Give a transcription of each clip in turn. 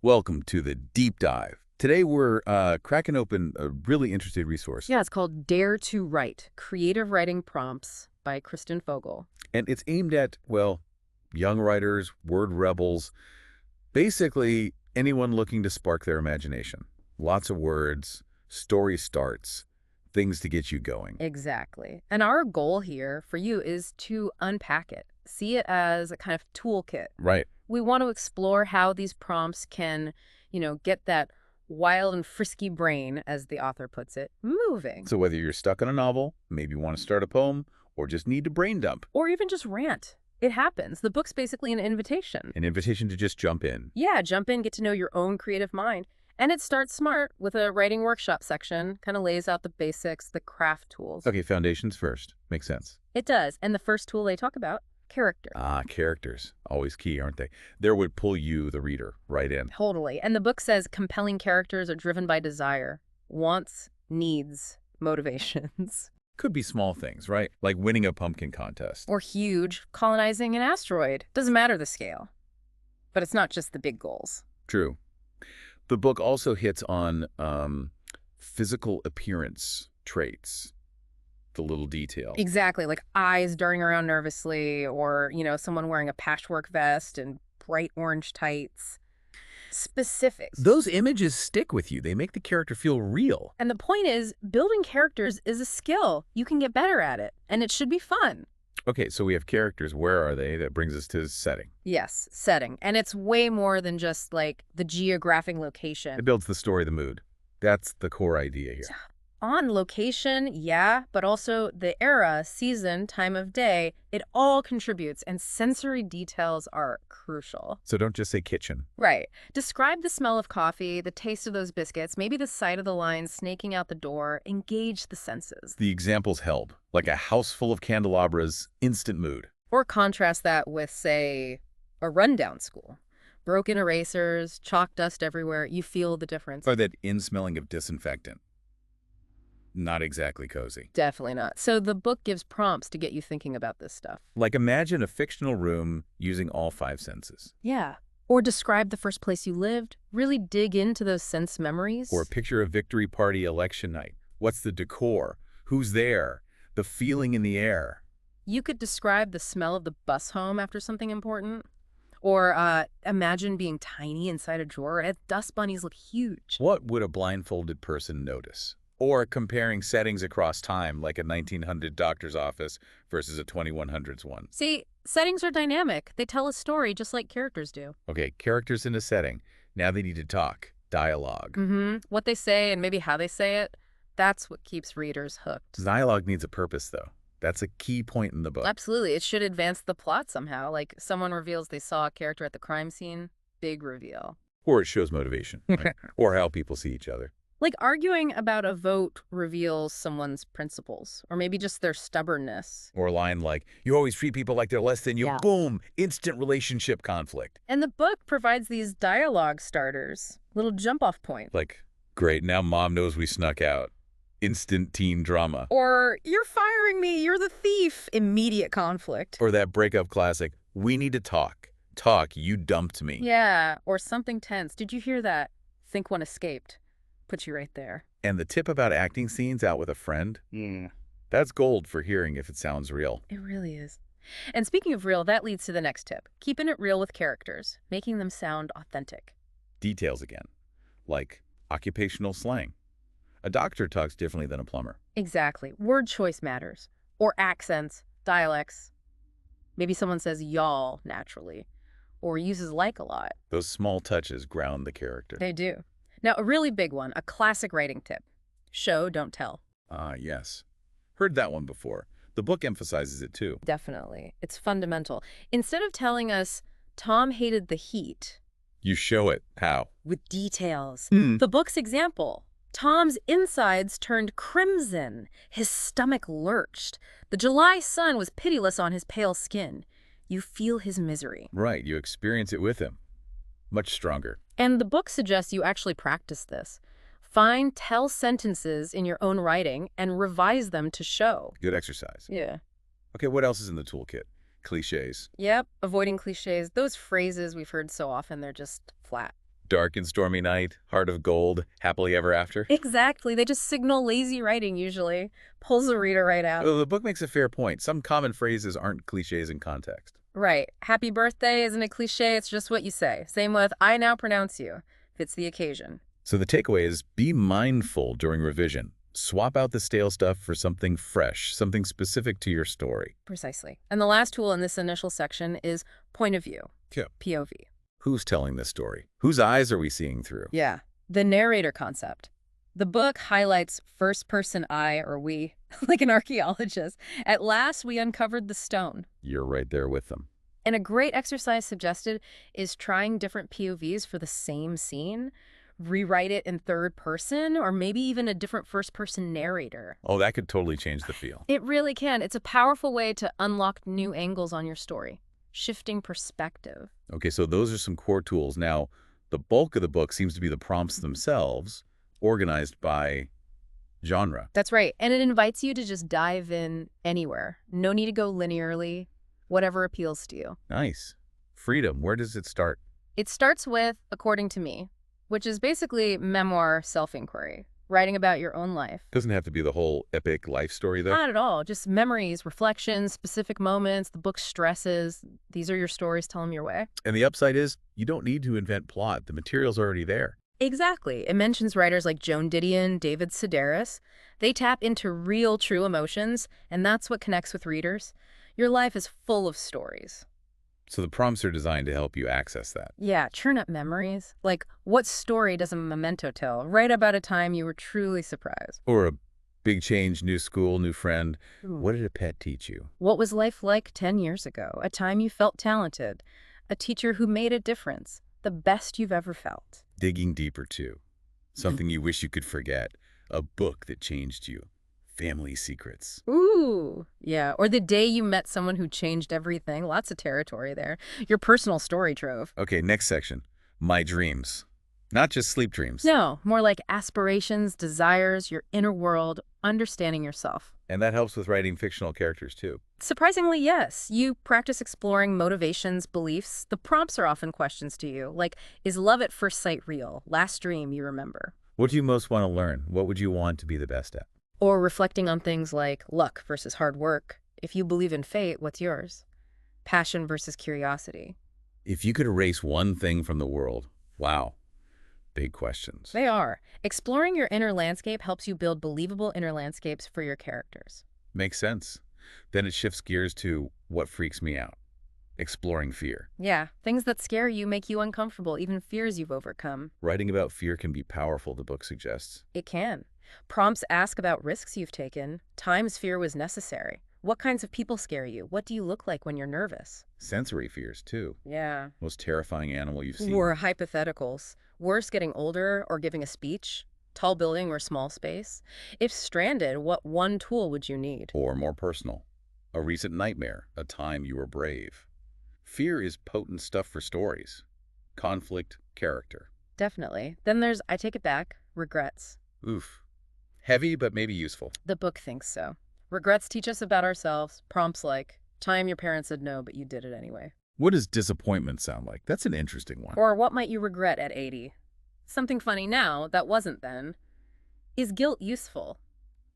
Welcome to the deep dive. Today we're cracking open a really interesting resource, Yeah, it's called Dare to Write, Creative Writing Prompts by Kristen Fogle. and it's aimed at, well, young writers, word rebels, basically anyone looking to spark their imagination. Lots of words, story starts, things to get you going. Exactly. And our goal here for you is to unpack it, see it as a kind of toolkit. Right. We want to explore how these prompts can, get that wild and frisky brain, as the author puts it, moving. So whether you're stuck on a novel, maybe want to start a poem, or just need to brain dump, Or even just rant. It happens. The book's basically an invitation. an invitation to just jump in. Yeah, jump in, get to know your own creative mind. And it starts smart with a writing workshop section, kind of lays out the basics, the craft tools. Okay, foundations first. Makes sense. It does. And the first tool they talk about, character. Ah, characters. Always key, aren't they? There would pull you, the reader, right in. Totally. And the book says compelling characters are driven by desire, wants, needs, motivations. Could be small things, right? Like winning a pumpkin contest. Or huge, colonizing an asteroid. Doesn't matter the scale. But it's not just the big goals. True. The book also hits on physical appearance traits, the little detail. Exactly, like eyes darting around nervously, or, someone wearing a patchwork vest and bright orange tights. Specifics. Those images stick with you. They make the character feel real. And the point is, building characters is a skill. You can get better at it, and it should be fun. Okay, so we have characters. Where are they? That brings us to setting. Yes, setting. And it's way more than just, like, the geographic location. It builds the story, the mood. That's the core idea here. On location, yeah, but also the era, season, time of day, it all contributes, and sensory details are crucial. So don't just say kitchen. Right. Describe the smell of coffee, the taste of those biscuits, maybe the sight of the line snaking out the door. Engage the senses. The examples help, like a house full of candelabras, instant mood. Or contrast that with, say, a rundown school. Broken erasers, chalk dust everywhere. You feel the difference. Or that in-smelling of disinfectant. Not exactly cozy. Definitely not. So the book gives prompts to get you thinking about this stuff. Like imagine a fictional room using all five senses. Yeah. Or describe the first place you lived. Really dig into those sense memories. Or picture a victory party election night. What's the decor? Who's there? The feeling in the air. You could describe the smell of the bus home after something important. Or imagine being tiny inside a drawer. And dust bunnies look huge. What would a blindfolded person notice? Or comparing settings across time, like a 1900 doctor's office versus a 2100s one. See, settings are dynamic. They tell a story just like characters do. Okay, characters in a setting. Now they need to talk. Dialogue. What they say and maybe how they say it, that's what keeps readers hooked. Dialogue needs a purpose, though. That's a key point in the book. Absolutely. It should advance the plot somehow. Like someone reveals they saw a character at the crime scene. Big reveal. Or it shows motivation. Right? Or how people see each other. Like arguing about a vote reveals someone's principles, or maybe just their stubbornness. Or a line like, you always treat people like they're less than you. Yeah. Boom! Instant relationship conflict. And the book provides these dialogue starters, little jump-off points. Like, great, now mom knows we snuck out. Instant teen drama. Or, you're firing me, you're the thief. Immediate conflict. Or that breakup classic, we need to talk. Talk, you dumped me. Yeah, or something tense. Did you hear that? Think one escaped. Put you right there. And the tip about acting scenes out with a friend? That's gold for hearing if it sounds real. It really is. And speaking of real, that leads to the next tip. Keeping it real with characters, making them sound authentic. Details again, like occupational slang. A doctor talks differently than a plumber. Exactly. Word choice matters. Or accents, dialects. Maybe someone says y'all naturally, or uses like a lot. Those small touches ground the character. They do. Now, a really big one, a classic writing tip. Show, don't tell. Ah, yes. Heard that one before. The book emphasizes it too. Definitely. It's fundamental. Instead of telling us, Tom hated the heat. You show it. How? With details. The book's example. Tom's insides turned crimson. His stomach lurched. The July sun was pitiless on his pale skin. You feel his misery. Right, you experience it with him. Much stronger. And the book suggests you actually practice this. Find tell sentences in your own writing and revise them to show. Good exercise. Yeah. Okay, what else is in the toolkit? Cliches. Yep, avoiding cliches. Those phrases we've heard so often, they're just flat. Dark and stormy night, heart of gold, happily ever after. Exactly. They just signal lazy writing usually. Pulls the reader right out. Well, the book makes a fair point. Some common phrases aren't cliches in context. Right. Happy birthday isn't a cliche, it's just what you say. Same with I now pronounce you. Fits the occasion. So the takeaway is be mindful during revision. Swap out the stale stuff for something fresh, something specific to your story. Precisely. And the last tool in this initial section is point of view. Yeah. POV. Who's telling this story? Whose eyes are we seeing through? Yeah. The narrator concept. The book highlights first-person I or we, like an archaeologist. At last, we uncovered the stone. You're right there with them. And a great exercise suggested is trying different POVs for the same scene. Rewrite it in third person, or maybe even a different first-person narrator. Oh, that could totally change the feel. It really can. It's a powerful way to unlock new angles on your story. Shifting perspective. Okay, so those are some core tools. Now, the bulk of the book seems to be the prompts themselves, organized by genre. That's right. And it invites you to just dive in anywhere. No need to go linearly. Whatever appeals to you. Nice. Freedom, where does it start? It starts with, according to me, which is basically memoir self-inquiry, writing about your own life. Doesn't have to be the whole epic life story, though. Not at all. Just memories, reflections, specific moments, the book stresses. These are your stories. Tell them your way. And the upside is you don't need to invent plot. The material's already there. Exactly. It mentions writers like Joan Didion, David Sedaris. They tap into real, true emotions, and that's what connects with readers. Your life is full of stories. So the prompts are designed to help you access that. Yeah, churn up memories. Like, what story does a memento tell? Write about a time you were truly surprised. Or a big change, new school, new friend. Ooh. What did a pet teach you? What was life like 10 years ago? A time you felt talented. A teacher who made a difference. The best you've ever felt. Digging deeper, too. Something you wish you could forget. A book that changed you. Family secrets. Ooh, yeah. Or the day you met someone who changed everything. Lots of territory there. Your personal story trove. Okay, next section. My dreams. Not just sleep dreams. No, more like aspirations, desires, your inner world, understanding yourself. And that helps with writing fictional characters, too. Surprisingly, yes. You practice exploring motivations, beliefs. The prompts are often questions to you, like, is love at first sight real? Last dream you remember. What do you most want to learn? What would you want to be the best at? Or reflecting on things like luck versus hard work. If you believe in fate, what's yours? Passion versus curiosity. If you could erase one thing from the world, wow, big questions. They are. Exploring your inner landscape helps you build believable inner landscapes for your characters. Makes sense. Then it shifts gears to what freaks me out. Exploring fear. Yeah, things that scare you make you uncomfortable, even fears you've overcome. Writing about fear can be powerful, the book suggests. It can. Prompts ask about risks you've taken. Times fear was necessary. What kinds of people scare you? What do you look like when you're nervous? Sensory fears, too. Yeah. Most terrifying animal you've seen. Or hypotheticals. Worse, getting older or giving a speech. Tall building or small space. If stranded, what one tool would you need? Or more personal. A recent nightmare, a time you were brave. Fear is potent stuff for stories. Conflict, character. Definitely. Then there's, I take it back, regrets. Oof. Heavy, but maybe useful. The book thinks so. Regrets teach us about ourselves. Prompts like, time your parents said no, but you did it anyway. What does disappointment sound like? That's an interesting one. Or what might you regret at 80? Something funny now that wasn't then. Is guilt useful?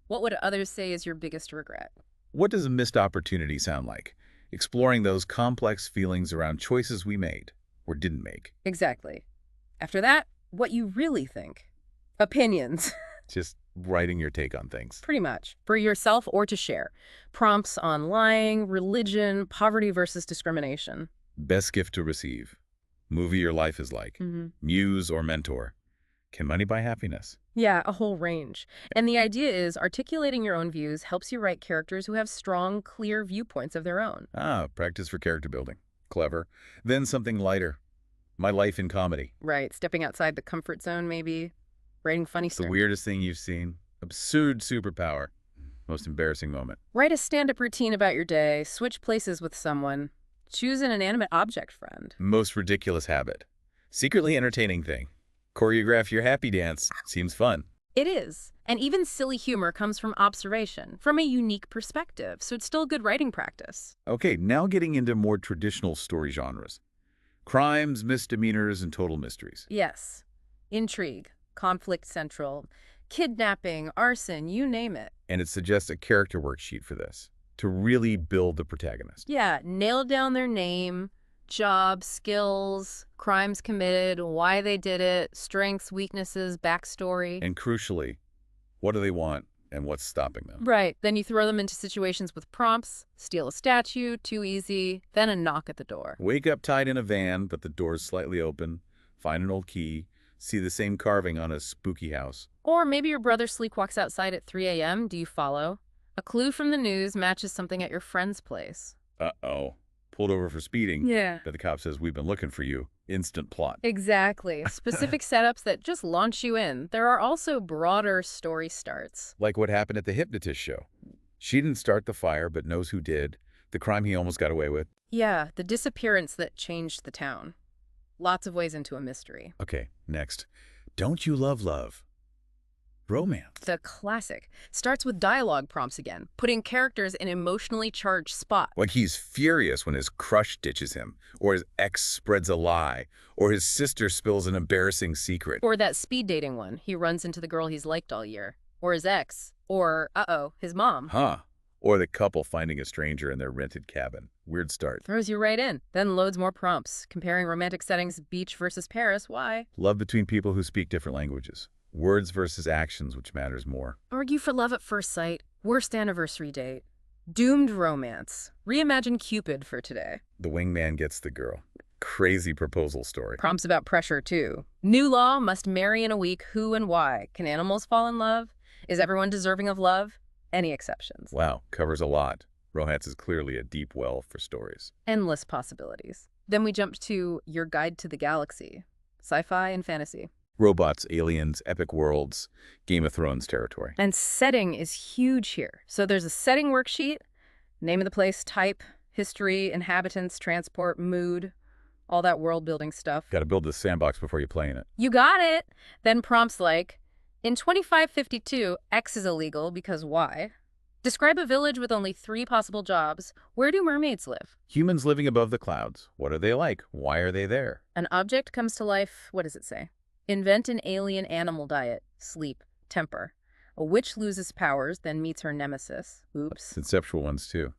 What would others say is your biggest regret? What does a missed opportunity sound like? Exploring those complex feelings around choices we made or didn't make. Exactly. After that, what you really think. Opinions. Just writing your take on things. Pretty much. For yourself or to share. Prompts on lying, religion, poverty versus discrimination. Best gift to receive. Movie your life is like. Muse or mentor. Can money buy happiness? Yeah, a whole range. And the idea is articulating your own views helps you write characters who have strong, clear viewpoints of their own. Ah, practice for character building. Clever. Then something lighter. My life in comedy. Right, stepping outside the comfort zone maybe. Writing funny The stories. weirdest thing you've seen. Absurd superpower. Most embarrassing moment. Write a stand-up routine about your day. Switch places with someone. Choose an inanimate object friend. Most ridiculous habit. Secretly entertaining thing. Choreograph your happy dance. Seems fun. It is. And even silly humor comes from observation, from a unique perspective, so it's still good writing practice. Okay, now getting into more traditional story genres. Crimes, misdemeanors, and total mysteries. Yes. Intrigue, conflict central, kidnapping, arson, you name it. And it suggests a character worksheet for this, to really build the protagonist. Yeah, nail down their name, job, skills, crimes committed, why they did it, strengths, weaknesses, backstory. And crucially, what do they want and what's stopping them? Right. Then you throw them into situations with prompts, steal a statue, too easy, then a knock at the door. Wake up tied in a van, but the door's slightly open, find an old key, see the same carving on a spooky house. Or maybe your brother sleepwalks outside at 3 a.m. Do you follow? A clue from the news matches something at your friend's place. Uh-oh. Pulled over for speeding. Yeah. But the cop says, we've been looking for you. Instant plot. Exactly. Specific setups that just launch you in. There are also broader story starts. Like what happened at the hypnotist show. She didn't start the fire, but knows who did. The crime he almost got away with. Yeah, the disappearance that changed the town. Lots of ways into a mystery. Okay, next. Don't you love love? Romance. The classic. Starts with dialogue prompts again, putting characters in emotionally charged spots. Like he's furious when his crush ditches him, or his ex spreads a lie, or his sister spills an embarrassing secret. Or that speed dating one. He runs into the girl he's liked all year. Or his ex. Or, his mom. Huh. Or the couple finding a stranger in their rented cabin. Weird start. Throws you right in. Then loads more prompts. Comparing romantic settings, beach versus Paris. Why? Love between people who speak different languages. Words versus actions, which matters more. Argue for love at first sight. Worst anniversary date. Doomed romance. Reimagine Cupid for today. The wingman gets the girl. Crazy proposal story. Prompts about pressure, too. New law, must marry in a week. Who and why? Can animals fall in love? Is everyone deserving of love? Any exceptions? Wow, covers a lot. Romance is clearly a deep well for stories. Endless possibilities. Then we jump to Your Guide to the Galaxy. Sci-fi and fantasy. Robots, aliens, epic worlds, Game of Thrones territory. And setting is huge here. So there's a setting worksheet, name of the place, type, history, inhabitants, transport, mood, all that world-building stuff. Got to build the sandbox before you play in it. You got it! Then prompts like, in 2552, X is illegal because Y. Describe a village with only 3 possible jobs. Where do mermaids live? Humans living above the clouds. What are they like? Why are they there? An object comes to life, what does it say? Invent an alien animal diet. Sleep. Temper. A witch loses powers, then meets her nemesis. Oops. Conceptual ones, too.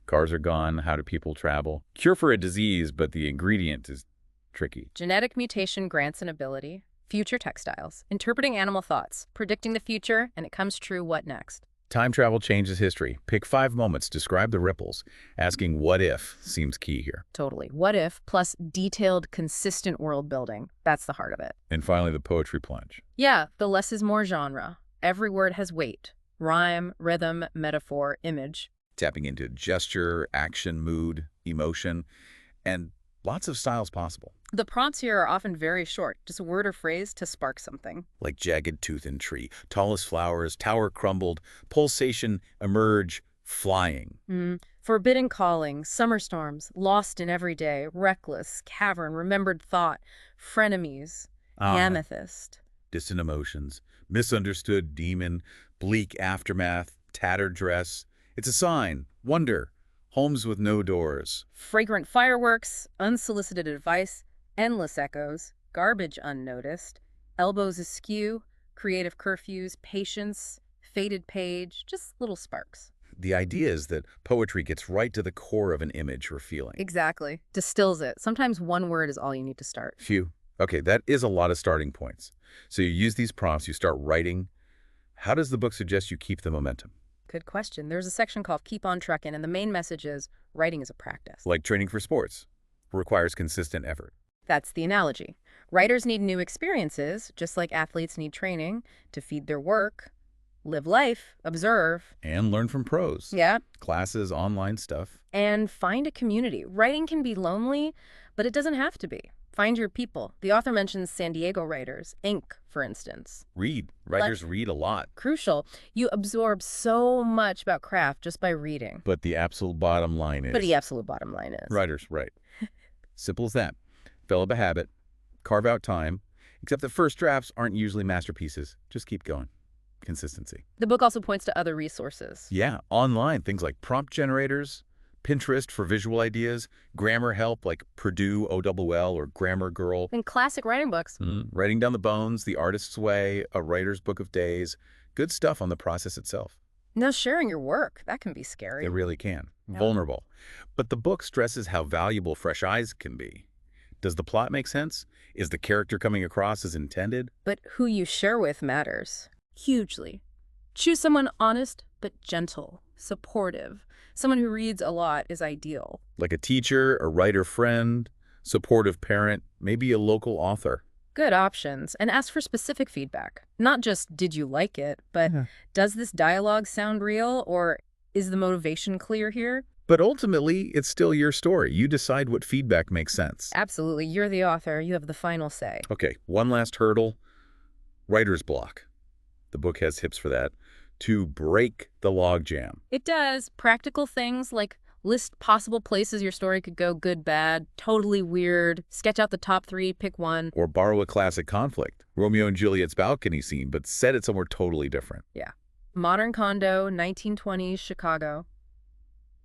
Cars are gone. How do people travel? Cure for a disease, but the ingredient is tricky. Genetic mutation grants an ability. Future textiles. Interpreting animal thoughts. Predicting the future, and it comes true, what next? Time travel changes history. Pick 5 moments. Describe the ripples. Asking what if seems key here. Totally. What if, plus detailed, consistent world building. That's the heart of it. And finally, the poetry plunge. Yeah, the less is more genre. Every word has weight. Rhyme, rhythm, metaphor, image. Tapping into gesture, action, mood, emotion, and lots of styles possible. The prompts here are often very short, just a word or phrase to spark something. Like jagged tooth in tree, tallest flowers, tower crumbled, pulsation, emerge, flying. Forbidden calling, summer storms, lost in every day, reckless, cavern, remembered thought, frenemies, amethyst. Distant emotions, misunderstood demon, bleak aftermath, tattered dress. It's a sign, wonder, homes with no doors. Fragrant fireworks, unsolicited advice, endless echoes, garbage unnoticed, elbows askew, creative curfews, patience, faded page, just little sparks. The idea is that poetry gets right to the core of an image or feeling. Exactly. Distills it. Sometimes one word is all you need to start. Phew. Okay, that is a lot of starting points. So you use these prompts, you start writing. How does the book suggest you keep the momentum? Good question. There's a section called Keep on Truckin', and the main message is writing is a practice. Like training for sports. Requires consistent effort. That's the analogy. Writers need new experiences, just like athletes need training to feed their work, live life, observe. And learn from pros. Yeah. Classes, online stuff. And find a community. Writing can be lonely, but it doesn't have to be. Find your people. The author mentions San Diego writers, Inc., for instance. Read. Writers read a lot. Crucial. You absorb so much about craft just by reading. But the absolute bottom line is... Writers, right. Simple as that. Develop a habit. Carve out time. Except that first drafts aren't usually masterpieces. Just keep going. Consistency. The book also points to other resources. Yeah, online. Things like prompt generators, Pinterest for visual ideas, grammar help like Purdue OLL or Grammar Girl, In classic writing books. Writing Down the Bones, The Artist's Way, A Writer's Book of Days. Good stuff on the process itself. Now, sharing your work, that can be It scary. really can. Yeah. Vulnerable. But the book stresses how valuable fresh eyes can be. Does the plot make sense? Is the character coming across as intended? But who you share with matters. Hugely. Choose someone honest but gentle, supportive. Someone who reads a lot is ideal. Like a teacher, a writer friend, supportive parent, maybe a local author. Good options, and ask for specific feedback. Not just, did you like it, but does this dialogue sound real, or is the motivation clear here? But ultimately, it's still your story. You decide what feedback makes sense. Absolutely. You're the author. You have the final say. Okay, one last hurdle. Writer's block. The book has tips for that. To break the logjam. It does. Practical things like list possible places your story could go, good, bad, totally weird, sketch out the top 3, pick one. Or borrow a classic conflict. Romeo and Juliet's balcony scene, but set it somewhere totally different. Yeah. Modern condo, 1920s Chicago.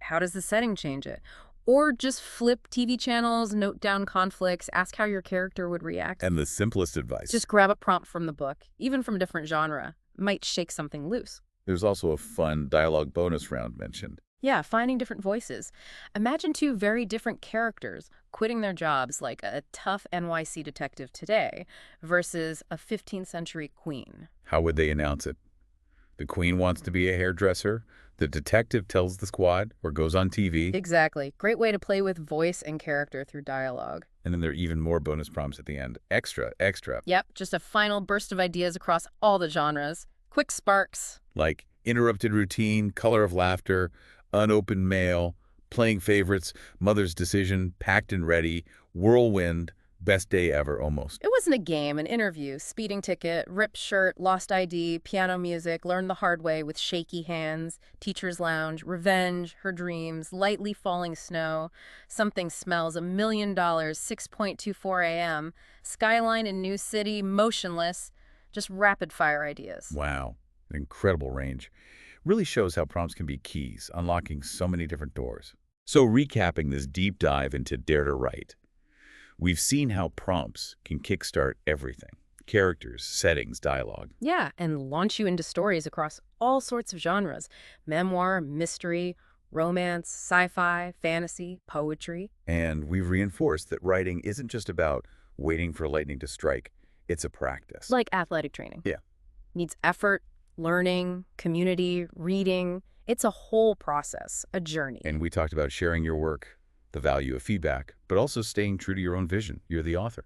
How does the setting change it? Or just flip TV channels, note down conflicts, ask how your character would react. And the simplest advice. Just grab a prompt from the book, even from a different genre. Might shake something loose. There's also a fun dialogue bonus round mentioned. Yeah, finding different voices. Imagine 2 very different characters quitting their jobs, like a tough NYC detective today versus a 15th century queen. How would they announce it? The queen wants to be a hairdresser. The detective tells the squad or goes on TV. Exactly. Great way to play with voice and character through dialogue. And then there are even more bonus prompts at the end. Extra, extra. Yep, just a final burst of ideas across all the genres. Quick sparks. Like interrupted routine, color of laughter, unopened mail, playing favorites, mother's decision, packed and ready, whirlwind, best day ever almost. It wasn't a game, an interview, speeding ticket, ripped shirt, lost ID, piano music, learned the hard way with shaky hands, teacher's lounge, revenge, her dreams, lightly falling snow, something smells, $1,000,000, 6:24 a.m., skyline in New City, motionless, just rapid fire ideas. Wow, an incredible range. Really shows how prompts can be keys, unlocking so many different doors. So recapping this deep dive into Dare to Write, we've seen how prompts can kickstart everything. Characters, settings, dialogue. Yeah, and launch you into stories across all sorts of genres. Memoir, mystery, romance, sci-fi, fantasy, poetry. And we've reinforced that writing isn't just about waiting for lightning to strike. It's a practice. Like athletic training. Yeah. Needs effort, learning, community, reading. It's a whole process, a journey. And we talked about sharing your work, the value of feedback, but also staying true to your own vision. You're the author.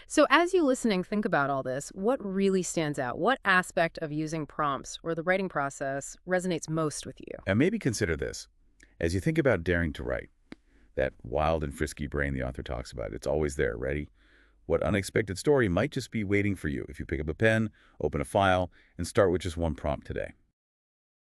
So as you listening, think about all this. What really stands out? What aspect of using prompts or the writing process resonates most with you? And maybe consider this. As you think about daring to write, that wild and frisky brain the author talks about, it's always there, ready? What unexpected story might just be waiting for you if you pick up a pen, open a file, and start with just one prompt today?